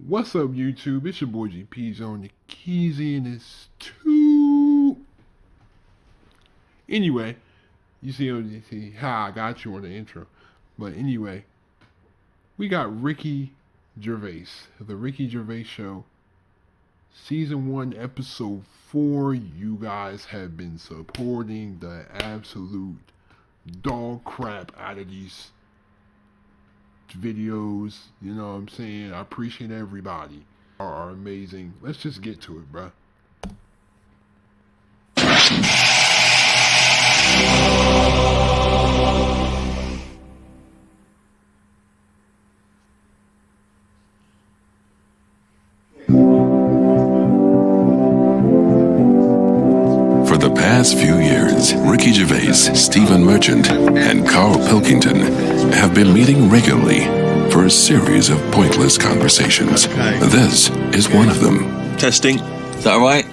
What's up, YouTube? It's your boy GP's on the Keezy and it's too. Anyway, you see how I got you on the intro. But anyway, we got Ricky Gervais, the Ricky Gervais Show, Season 1, Episode 4. You guys have been supporting the absolute dog crap out of these videos, you know what I'm saying? I appreciate everybody. Are amazing. Let's just get to it, bruh. For the past few years, Ricky Gervais, Stephen Merchant, and Carl Pilkington have been meeting regularly for a series of pointless conversations. This is one of them. Testing. Is that all right?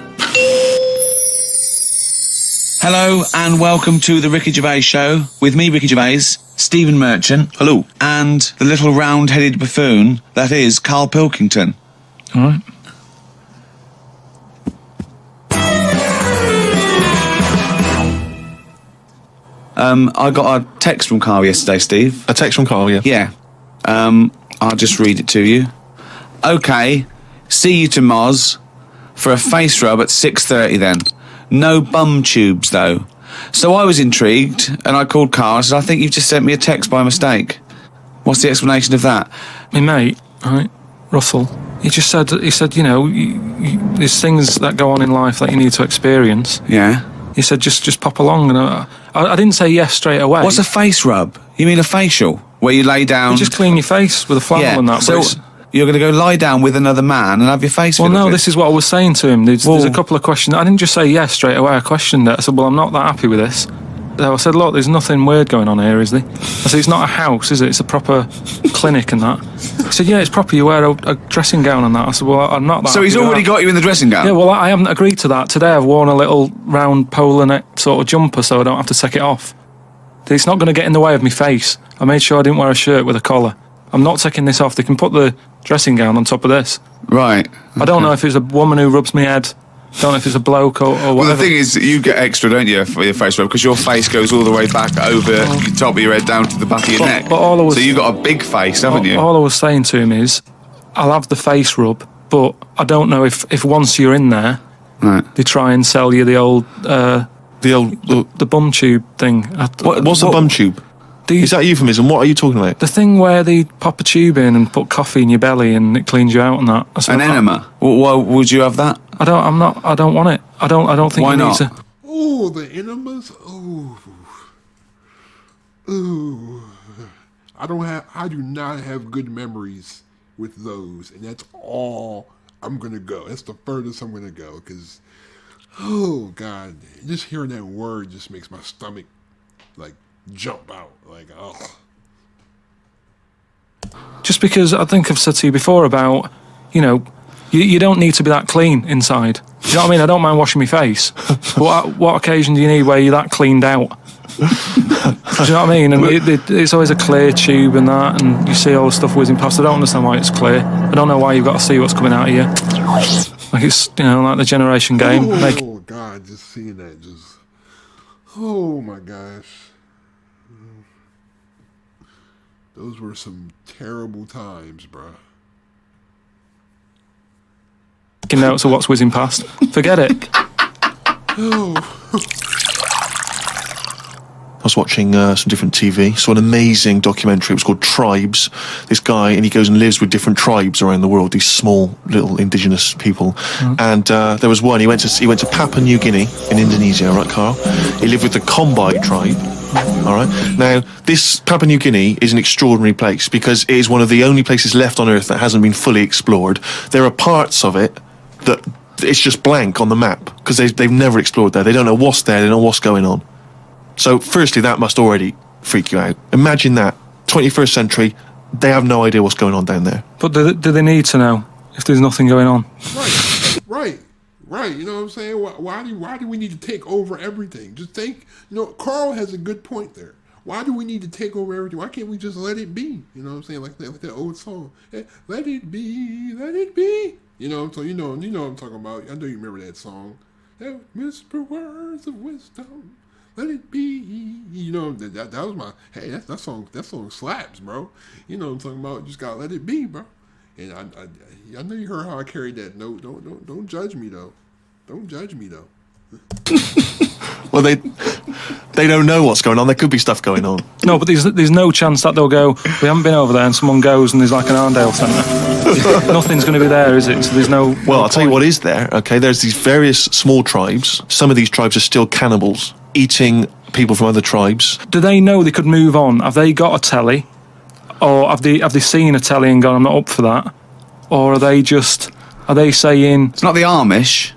Hello and welcome to the Ricky Gervais Show with me, Ricky Gervais, Stephen Merchant. Hello. And the little round-headed buffoon that is Carl Pilkington. All right. I got a text from Carl yesterday, Steve. A text from Carl, yeah. Yeah. I'll just read it to you. Okay, see you to Moz for a face rub at 6:30 then. No bum tubes, though. So I was intrigued, and I called Carl and said, I think you've just sent me a text by mistake. What's the explanation of that? My mate, right, Russell, he said, you know, there's things that go on in life that you need to experience. Yeah? He said, just pop along, and I didn't say yes straight away. What's a face rub? You mean a facial? Where you lay down... You just clean your face with a flannel and that. So you're going to go lie down with another man and have your face... Well, no, this is what I was saying to him. There's a couple of questions. I didn't just say yes straight away. I questioned it. I said, well, I'm not that happy with this. So I said, look, there's nothing weird going on here, is there? I said, it's not a house, is it? It's a proper clinic and that. He said, yeah, it's proper. You wear a dressing gown and that. I said, well, I'm not that So he's already got you in the dressing gown? Yeah, well, I haven't agreed to that. Today I've worn a little round polar neck sort of jumper so I don't have to take it off. It's not going to get in the way of my face. I made sure I didn't wear a shirt with a collar. I'm not taking this off. They can put the dressing gown on top of this. Right. Okay. I don't know if it's a woman who rubs my head. I don't know if it's a bloke or whatever. Well, the thing is, you get extra, don't you, for your face rub, because your face goes all the way back over the top of your head down to the back of your neck. So you've got a big face, haven't you? All I was saying to him is, I'll have the face rub, but I don't know if once you're in there, right, they try and sell you the old... The bum tube thing. What's a bum tube? Is that a euphemism? What are you talking about? The thing where they pop a tube in and put coffee in your belly and it cleans you out and that. An enema? Why would you have that? I don't want it. I don't think Why you not? need to. Oh, the enemas. Ooh. I do not have good memories with those, and that's all I'm gonna go. That's the furthest I'm gonna go, because, oh God, just hearing that word just makes my stomach like jump out. Like, oh. Just because I think I've said to you before about, you know, you don't need to be that clean inside. Do you know what I mean? I don't mind washing my face, but what occasion do you need where you're that cleaned out? Do you know what I mean? And it's always a clear tube and that, and you see all the stuff whizzing past. I don't understand why it's clear. I don't know why you've got to see what's coming out of you. Like it's, you know, like the generation game. Oh God, just seeing that, just, oh my gosh. Those were some terrible times, bruh. Making notes of what's whizzing past. Forget it. I was watching some different TV, saw an amazing documentary. It was called Tribes. This guy, and he goes and lives with different tribes around the world, these small little indigenous people. Mm. And there was one, he went to Papua New Guinea in Indonesia, right, Carl? He lived with the Kombai tribe. All right. Now, this Papua New Guinea is an extraordinary place because it is one of the only places left on Earth that hasn't been fully explored. There are parts of it that it's just blank on the map because they've never explored there. They don't know what's there. They don't know what's going on. So, firstly, that must already freak you out. Imagine that, 21st century, they have no idea what's going on down there. But do they need to know if there's nothing going on? Right. You know what I'm saying? Why do we need to take over everything? Just think, you know, Carl has a good point there. Why do we need to take over everything? Why can't we just let it be? You know what I'm saying? Like that old song. Let it be, let it be. You know, so you know what I'm talking about. I know you remember that song. Whisper words of wisdom. Let it be. You know, that was my, hey, that song slaps, bro. You know what I'm talking about. Just gotta let it be, bro. And I know you heard how I carried that. No, don't judge me though. Don't judge me though. Well, they don't know what's going on. There could be stuff going on. No, but there's no chance that they'll go, we haven't been over there, and someone goes and there's like an Arndale centre. Nothing's going to be there, is it? So there's no... Well, I'll tell you what is there, okay? There's these various small tribes. Some of these tribes are still cannibals, eating people from other tribes. Do they know they could move on? Have they got a telly? Or have they seen a telly and gone, I'm not up for that? Or are they saying... It's not the Amish.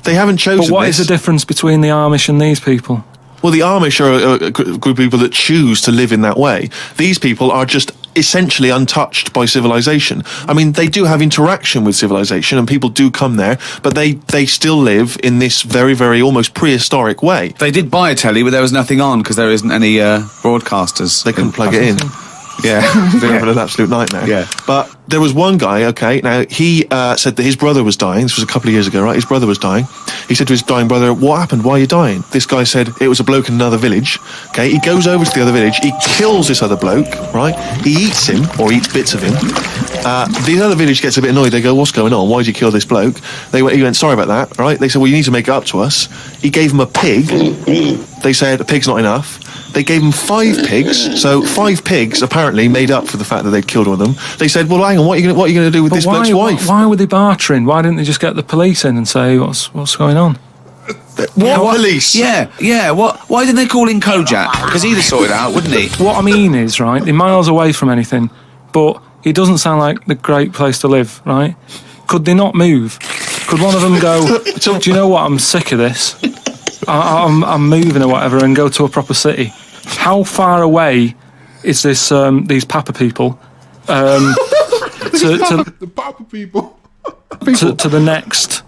They haven't chosen But what is the difference between the Amish and these people? Well, the Amish are a group of people that choose to live in that way. These people are just essentially untouched by civilization. I mean, they do have interaction with civilization and people do come there, but they still live in this very, very almost prehistoric way. They did buy a telly, but there was nothing on because there isn't any broadcasters. They couldn't plug it in. Yeah. They're having an absolute nightmare. Yeah. But there was one guy, okay, now he said that his brother was dying. This was a couple of years ago, right? His brother was dying. He said to his dying brother, what happened? Why are you dying? This guy said it was a bloke in another village. Okay, he goes over to the other village. He kills this other bloke, right? He eats him, or eats bits of him. The other village gets a bit annoyed. They go, what's going on? Why did you kill this bloke? He went, sorry about that, right? They said, well, you need to make it up to us. He gave him a pig. They said, a pig's not enough. They gave him 5 pigs, so 5 pigs apparently made up for the fact that they'd killed one of them. They said, well, hang on, what are you going to do with this bloke's wife? Why were they bartering? Why didn't they just get the police in and say, what's going on? What police? Yeah. Why didn't they call in Kojak? Because he'd have sorted it out, wouldn't he? What I mean is, right, they're miles away from anything, but it doesn't sound like the great place to live, right? Could they not move? Could one of them go, do you know what, I'm sick of this. I'm moving or whatever and go to a proper city. How far away is this? These Papa people The Papa people. to the next.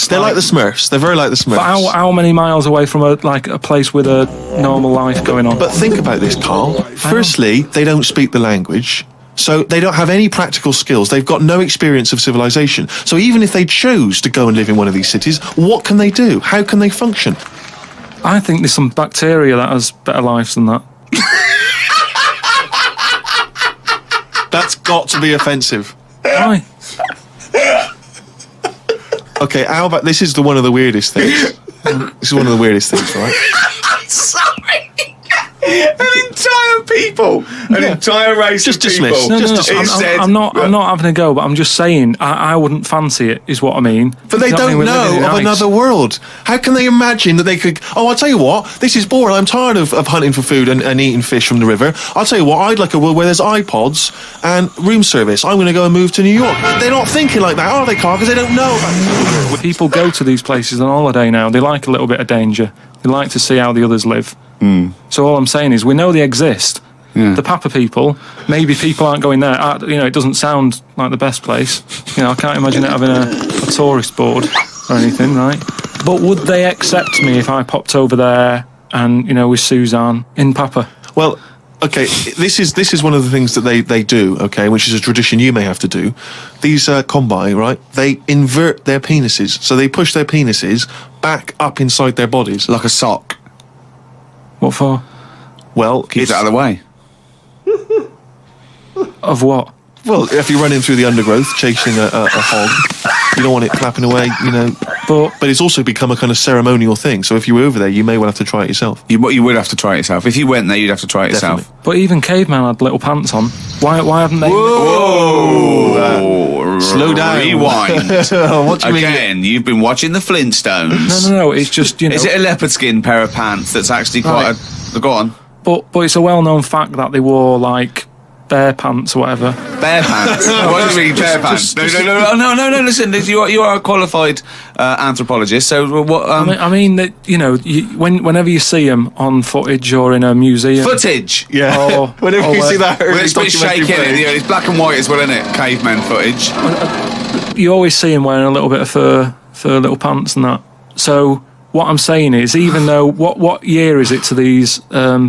They're like the Smurfs. They're very like the Smurfs. But how many miles away from a place with a normal life going on? But think about this, Carl. Firstly, they don't speak the language. So they don't have any practical skills. They've got no experience of civilization. So even if they chose to go and live in one of these cities, what can they do? How can they function? I think there's some bacteria that has better lives than that. That's got to be offensive. Why? Okay, how about this is one of the weirdest things. This is one of the weirdest things, right? Sorry. An entire race Just of dismiss. people. No, Just I'm not having a go, but I'm just saying I wouldn't fancy it, is what I mean. But they You know what I don't mean? We're living in know of ice. another world. How can they imagine that they could... Oh, I'll tell you what, this is boring. I'm tired of hunting for food and eating fish from the river. I'll tell you what, I'd like a world where there's iPods and room service. I'm going to go and move to New York. They're not thinking like that, are they, Carl? Because they don't know. People go to these places on holiday now. They like a little bit of danger. They like to see how the others live. So all I'm saying is we know they exist. The Papa people, maybe people aren't going there. It doesn't sound like the best place. I can't imagine it having a tourist board or anything, right? But would they accept me if I popped over there and, with Suzanne in Papa? Well, okay, this is one of the things that they do, okay, which is a tradition you may have to do. These combi, right, they invert their penises. So they push their penises back up inside their bodies. Like a sock. What for? Well, Keeps it out of the way. Of what? Well, if you're running through the undergrowth chasing a hog, you don't want it flapping away, But it's also become a kind of ceremonial thing. So if you were over there, you may well have to try it yourself. You would have to try it yourself. If you went there, you'd have to try it yourself. Definitely. But even caveman had little pants on. Why haven't they? Whoa! Slow down. Rewind. What do you mean? Again, you've been watching the Flintstones. No. It's just Is it a leopard skin pair of pants that's actually quite a... Go on. But it's a well-known fact that they wore bear pants or whatever. Bare pants. What do you mean bare pants? No. Listen, you are a qualified anthropologist. So what? I mean that whenever you see them on footage or in a museum, footage. Yeah. Whenever you see that, Well, it's a bit shaky, isn't it? It's black and white as well, isn't it? Caveman footage. you always see them wearing a little bit of fur little pants and that. So what I'm saying is, even though what year is it to these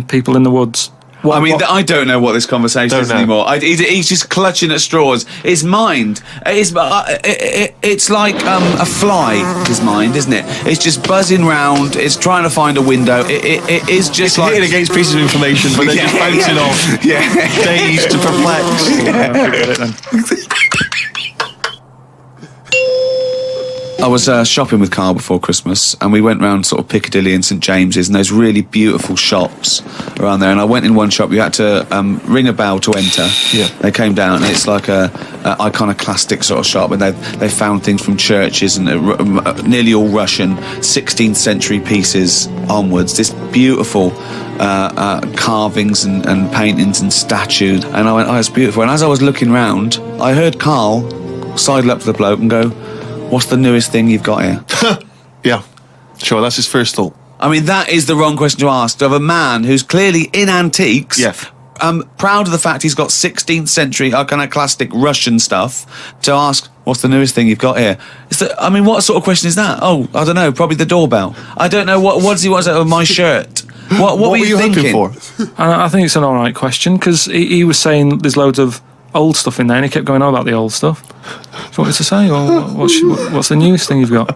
people in the woods? I don't know what this conversation is anymore. He's just clutching at straws. His mind, it's like a fly. His mind, isn't it? It's just buzzing round. It's trying to find a window. It is just like hitting against pieces of information, but then just bouncing off. Yeah, Dazed, perplexed. I was shopping with Carl before Christmas, and we went round sort of Piccadilly and St James's, and those really beautiful shops around there. And I went in one shop. You had to ring a bell to enter. Yeah. They came down, and it's like a iconoclastic sort of shop, and they found things from churches and nearly all Russian 16th century pieces onwards. This beautiful carvings and paintings and statues. And I went, oh, it's beautiful. And as I was looking round, I heard Carl sidle up to the bloke and go, what's the newest thing you've got here? Yeah, sure, that's his first thought. I mean, that is the wrong question to ask of a man who's clearly in antiques. Yeah. Proud of the fact he's got 16th century iconoclastic Russian stuff, to ask, what's the newest thing you've got here? What sort of question is that? Oh, I don't know, probably the doorbell. I don't know, what does he want out of my shirt? What were you thinking? Looking for? I think it's an all right question, because he was saying there's loads of old stuff in there, and he kept going on about the old stuff. So what is to say? Well, what's the newest thing you've got?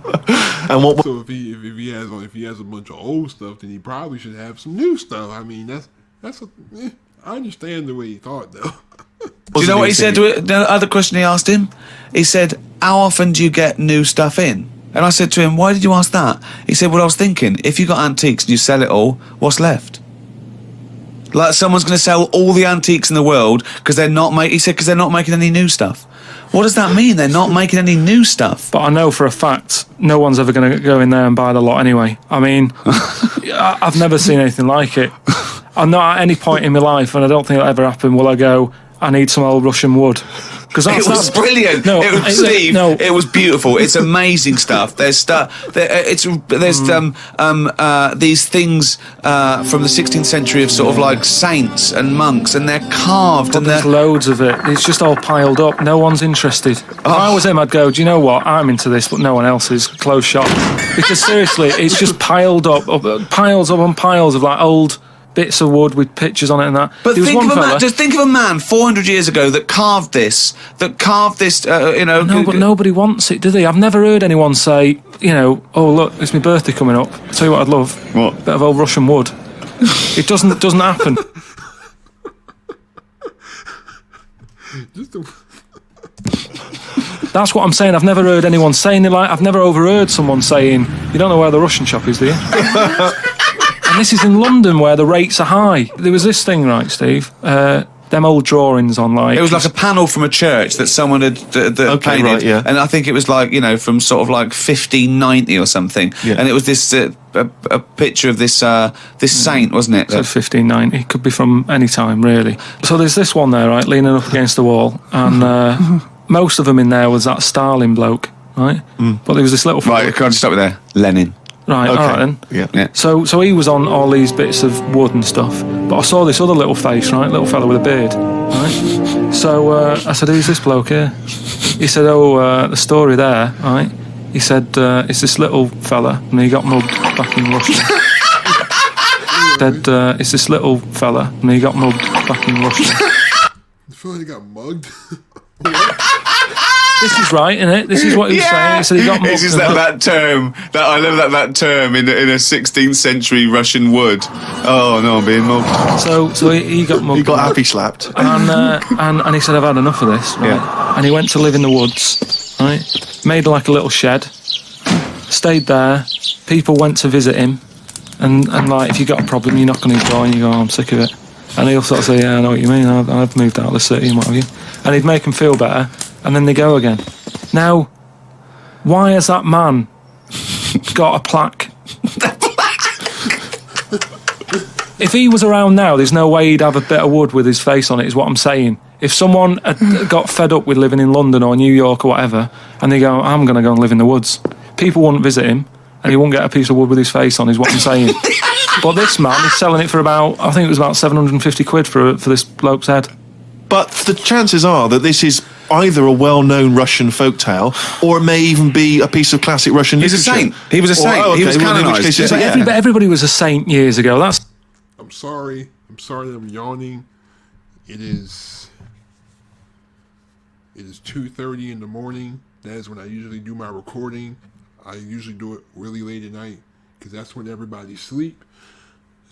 And what? So if he has a bunch of old stuff, then he probably should have some new stuff. I mean, I understand the way he thought, though. Do you know what he said to it? The other question he asked him? He said, how often do you get new stuff in? And I said to him, why did you ask that? He said, well, I was thinking, if you got antiques and you sell it all, what's left? Like someone's going to sell all the antiques in the world because they're not making any new stuff. What does that mean? They're not making any new stuff. But I know for a fact no one's ever going to go in there and buy the lot anyway. I mean, I've never seen anything like it. I'm not at any point in my life, and I don't think it'll ever happen, will I go, I need some old Russian wood. Because it was brilliant. No, Steve, no. It was beautiful. It's amazing stuff. There's stuff. There's these things from the 16th century of sort of like saints and monks, and they're carved. But and there's loads of it. It's just all piled up. No one's interested. If I was him, I'd go, do you know what? I'm into this, but no one else is. Close shop. Because seriously, it's just piles up on piles of like old bits of wood with pictures on it and that. But just think of a man 400 years ago that carved this. No, but nobody wants it, do they? I've never heard anyone say, oh look, it's my birthday coming up. I'll tell you what I'd love. What? A bit of old Russian wood. It doesn't happen. That's what I'm saying. I've never heard anyone saying it. Like, I've never overheard someone saying, you don't know where the Russian shop is, do you? And this is in London, where the rates are high. There was this thing, right, Steve? Them old drawings on, like... It was like a panel from a church that someone had painted. Right, yeah. And I think it was like, from sort of like 1590 or something. Yeah. And it was this a picture of this saint, wasn't it? So 1590. It could be from any time, really. So there's this one there, right, leaning up against the wall. And most of them in there was that Stalin bloke, right? But there was this little... Right, can I just stop with there? Lenin. Right, okay. all right then. Yeah. So he was on all these bits of wood and stuff, but I saw this other little face, right, little fella with a beard, right? So I said, who's this bloke here? He said, the story there, right? He said, it's this little fella, and he got mugged back in Russia. Said, it's this little fella, and he got mugged back in Russia. The fella got mugged? This is right, isn't it? This is what he was saying. He said he got mugged. It's just that term. I love that term in a 16th century Russian wood. Oh no, I'm being mugged. So he got mugged. He got happy slapped. And he said, I've had enough of this. Right? Yeah. And he went to live in the woods. Right, made like a little shed. Stayed there. People went to visit him, and like, if you got a problem, you knock on his door and you go, I'm sick of it. And he'll sort of say, yeah, I know what you mean. I've moved out of the city and what have you. And he'd make them feel better. And then they go again. Now, why has that man got a plaque? If he was around now, there's no way he'd have a bit of wood with his face on it, is what I'm saying. If someone had got fed up with living in London or New York or whatever, and they go, I'm going to go and live in the woods, people wouldn't visit him, and he wouldn't get a piece of wood with his face on, is what I'm saying. But this man is selling it for about, I think it was about 750 quid for this bloke's head. But the chances are that this is either a well-known Russian folktale or it may even be a piece of classic Russian He's a literature. saint. He was a saint. Oh, He was well, in which canonised. case, Yeah. yeah. Everybody was a saint years ago. That's I'm sorry that I'm yawning. It is 2:30 in the morning. That is when I usually do my recording. I usually do it really late at night because that's when everybody's asleep.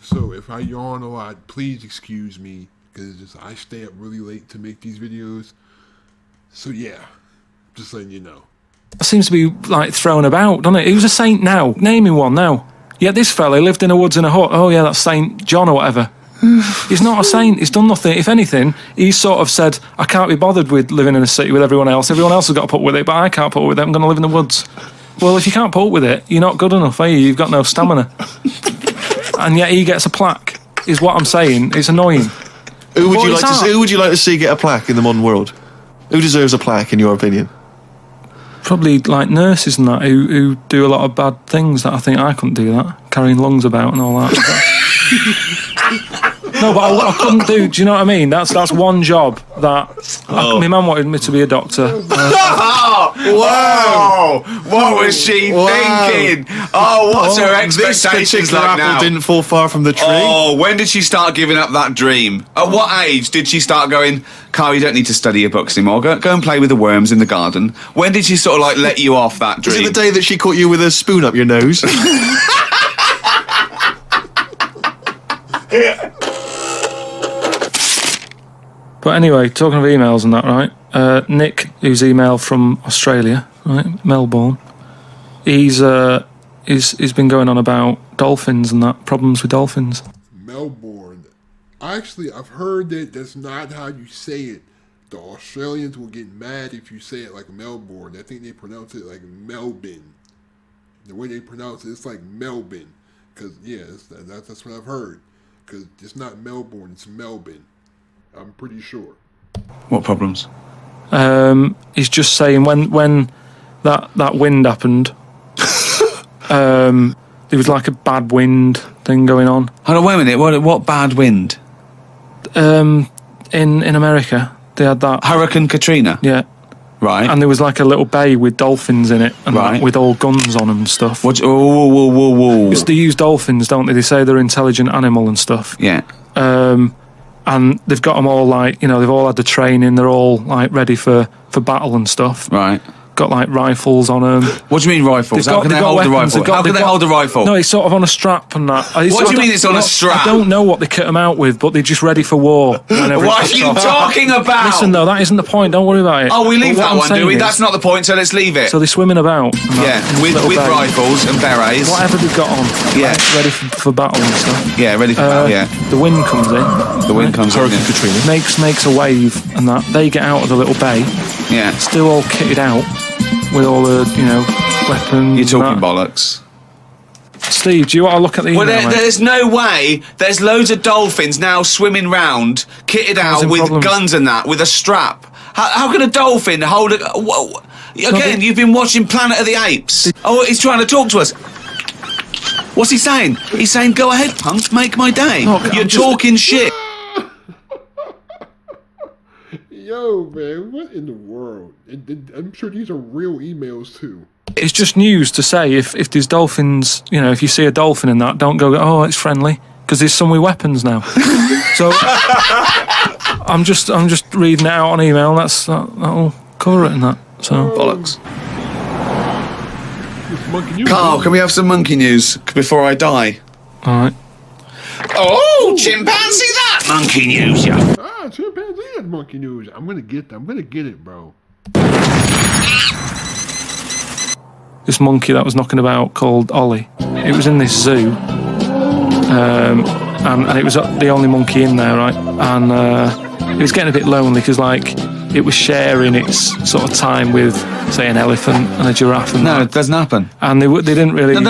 So if I yawn a lot, please excuse me because I stay up really late to make these videos. So yeah, just letting you know. seems to be like thrown about, doesn't it? He was a saint now. Name him one now. Yet this fella lived in the woods in a hut. Oh yeah, that's Saint John or whatever. He's not a saint. He's done nothing. If anything, he's sort of said, I can't be bothered with living in a city with everyone else. Everyone else has got to put up with it, but I can't put up with it. I'm going to live in the woods. Well, if you can't put up with it, you're not good enough, are you? You've got no stamina. And yet he gets a plaque, is what I'm saying. It's annoying. Who would you like to see get a plaque in the modern world? Who deserves a plaque, in your opinion? Probably like nurses and that who do a lot of bad things that I think I couldn't do that. Carrying lungs about and all that. No, but I couldn't do you know what I mean? That's one job that my mum wanted me to be a doctor. Whoa! What was she thinking? Oh, what's her expectations like now? Apple didn't fall far from the tree. Oh, when did she start giving up that dream? At what age did she start going, Carl, you don't need to study your books anymore. Go and play with the worms in the garden. When did she sort of like let you off that dream? Is it the day that she caught you with a spoon up your nose? But anyway, talking of emails and that, right? Nick, who's emailed from Australia, right, Melbourne, he's been going on about dolphins and that, problems with dolphins. Melbourne. Actually, I've heard that that's not how you say it. The Australians will get mad if you say it like Melbourne. I think they pronounce it like Melbourne. The way they pronounce it, it's like Melbourne. Because, yeah, that's what I've heard. Because it's not Melbourne, it's Melbourne. I'm pretty sure. What problems? He's just saying when that wind happened, there was like a bad wind thing going on. Hold on, wait a minute. What bad wind? In America, they had that Hurricane Katrina. Yeah. Right. And there was like a little bay with dolphins in it, and right. with all guns on them and stuff. Whoa. Because they use dolphins, don't they? They say they're an intelligent animal and stuff. Yeah. And they've got them all like, they've all had the training. They're all like ready for battle and stuff. Right. Got like rifles on them. What do you mean rifles? How can they hold a rifle? How can they hold a rifle? No, it's sort of on a strap and that. What do you mean it's on a strap? I don't know what they kit them out with, but they're just ready for war. What are you talking about? Listen though, that isn't the point. Don't worry about it. Oh, we leave that one, do we? That's not the point, so let's leave it. So they're swimming about. Yeah, with rifles and berets. Whatever they've got on. Yeah. Ready for battle and stuff. Yeah, ready for battle, yeah. The wind comes in. The wind comes in. Hurricane Katrina. Makes a wave and that. They get out of the little bay. Yeah. Still all kitted out. With all the, weapons. You're talking bollocks. Steve, do you want to look at the email? Well, there's no way. There's loads of dolphins now swimming round, kitted out with guns and that, with a strap. How can a dolphin hold a... Again, you've been watching Planet of the Apes. Oh, he's trying to talk to us. What's he saying? He's saying, go ahead, punk, make my day. You're talking shit. Yo, man, what in the world? I'm sure these are real emails, too. It's just news to say if there's dolphins, if you see a dolphin in that, don't go, oh, it's friendly, because there's some with weapons now. So I'm just reading it out on email. That'll cover it in that. So bollocks. Carl, can we have some monkey news before I die? All right. Oh, chimpanzee that monkey news, yeah. Chimpanzee that monkey news. I'm gonna get it, bro. This monkey that was knocking about called Ollie. It was in this zoo, and it was the only monkey in there, right? And it was getting a bit lonely because it was sharing its sort of time with, say, an elephant and a giraffe. And it doesn't happen. And they didn't really. Wait,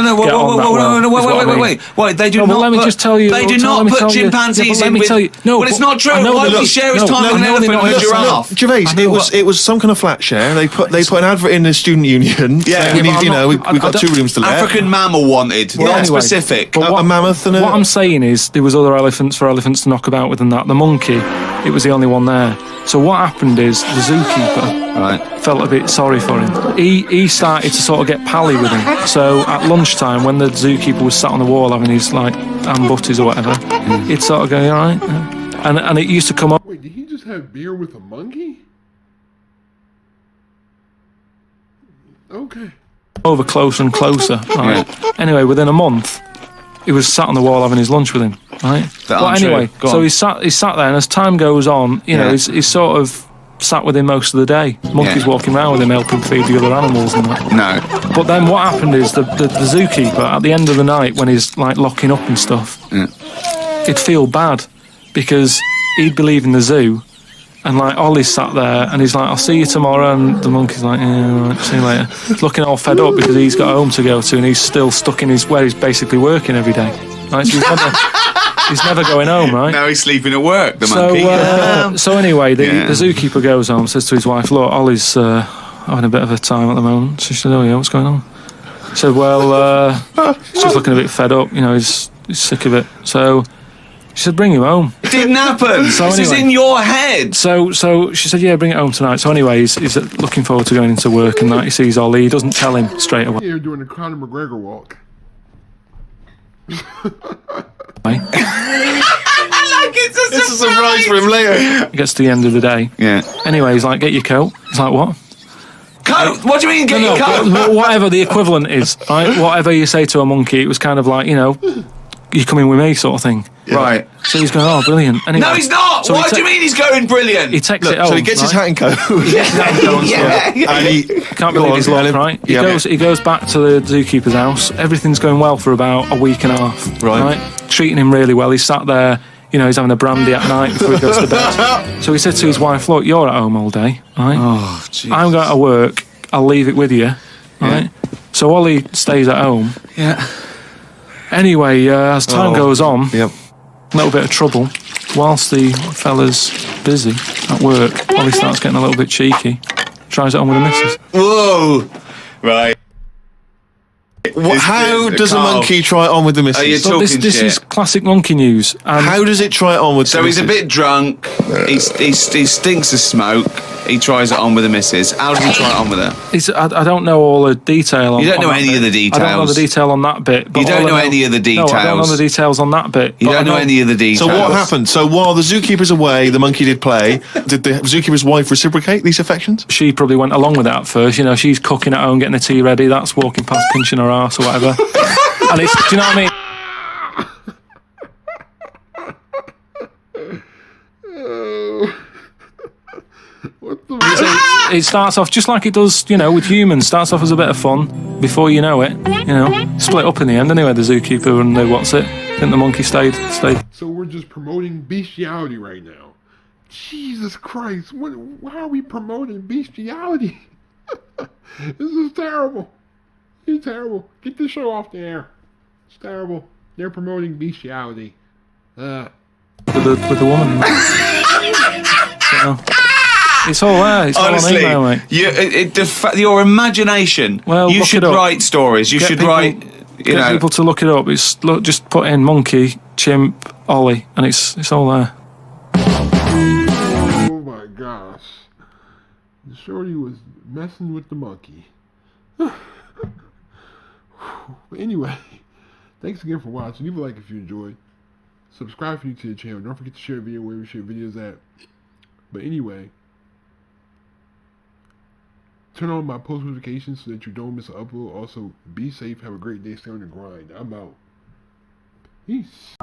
they do not. Let me just tell you. They do not put chimpanzees in with. No, well, it's not true. Why would he share his time with an elephant and a giraffe? Gervais, it was some kind of flat share. They put an advert in the student union. Yeah, we've got 2 rooms to let. African mammal wanted. Not specific. A mammoth and what I'm saying is there was other elephants for elephants to knock about with, and that the monkey it was the only one there. So what happened is the zookeeper felt a bit sorry for him. He started to sort of get pally with him. So at lunchtime, when the zookeeper was sat on the wall having his like ham butties or whatever, he'd sort of go, "All right," and it used to come up. Wait, did he just have beer with a monkey? Okay. Over closer and closer, right? Yeah. Anyway, within a month, he was sat on the wall having his lunch with him, right? But anyway, so he's sat there, and as time goes on, you know, he's sort of sat with him most of the day. Monkeys walking around with him, helping feed the other animals and that. No. But then what happened is the zookeeper, at the end of the night, when he's like locking up and stuff, he'd feel bad because he'd be leaving the zoo. And like Ollie's sat there and he's like, "I'll see you tomorrow," and the monkey's like, "Yeah, all right, see you later." He's looking all fed up because he's got home to go to and he's still stuck in where he's basically working every day. Right? So he's never going home, right? Now he's sleeping at work, the monkey. So anyway, the zookeeper goes home, says to his wife, "Look, Ollie's having a bit of a time at the moment." So she said, "Oh yeah, what's going on?" He said, "Well, he's just looking a bit fed up, you know, he's sick of it." So she said, "Bring him home." It didn't happen. So this is anyway, in your head. So she said, "Yeah, bring it home tonight." So anyway, he's looking forward to going into work and that. He sees Ollie. He doesn't tell him straight away. You're doing the Conor McGregor walk. It's a surprise for him later. He gets to the end of the day. Yeah. Anyway, he's like, "Get your coat." He's like, "What?" Coat? What do you mean, get your coat? Whatever the equivalent is, right? Whatever you say to a monkey, it was kind of like, you know, "You coming with me," sort of thing. Right. So he's going, "Oh, brilliant." Anyway, No, he's not. so What do you mean he's going brilliant? He takes Look, it home. so he gets his hat and coat. And he Can't believe his luck, right? He goes back to the zookeeper's house. Everything's going well for about a week and a half. Right. Treating him really well. He's sat there, you know, he's having a brandy at night before he goes to bed. So he said to his wife, "Look, you're at home all day, right? Oh, jeez. I'm going to work. I'll leave it with you, right?" So Ollie stays at home. Yeah. Anyway, as time goes on, Yep. a little bit of trouble. Whilst the fella's busy at work, Ollie starts getting a little bit cheeky. Tries it on with the missus. Whoa. Right. How does a Carl. monkey try it on with the missus? Are you So this talking shit? is classic monkey news. And How does it try it on with So the he's a missus? bit drunk. He stinks of smoke. He tries it on with the missus. How does he try it on with her? I don't know all the detail. You don't on know that any bit. of the I don't know the details. detail on that bit. But You don't all I know any of the No, I don't know details. the details on that bit. You but don't I know any of the details. So what happened? So while the zookeeper's away, the monkey did play. Did the zookeeper's wife reciprocate these affections? She probably went along with it at first. You know, she's cooking at home, getting the tea ready. That's walking past, pinching her ass or whatever. And it's, do you know what I mean? What the? It starts off just like it does, you know, with humans. Starts off as a bit of fun. Before you know it, you know, split up in the end. Anyway, the zookeeper and the what's it? I think the monkey stayed. So we're just promoting bestiality right now. Jesus Christ! Why are we promoting bestiality? This is terrible. It's terrible. Get this show off the air. It's terrible. They're promoting bestiality. With the woman. So, it's all there. It's Honestly, all on email, mate. your imagination. Well, you look should it up. write stories. You Get should people- write. You Get know. people to look it up. It's just put in monkey, chimp, Ollie, and it's all there. Oh my gosh! The shorty was messing with the monkey. But anyway, thanks again for watching. Leave a like if you enjoyed. Subscribe if you're new to the channel. Don't forget to share a video wherever you share videos at. But anyway, turn on my post notifications so that you don't miss an upload. Also, be safe. Have a great day. Stay on the grind. I'm out. Peace.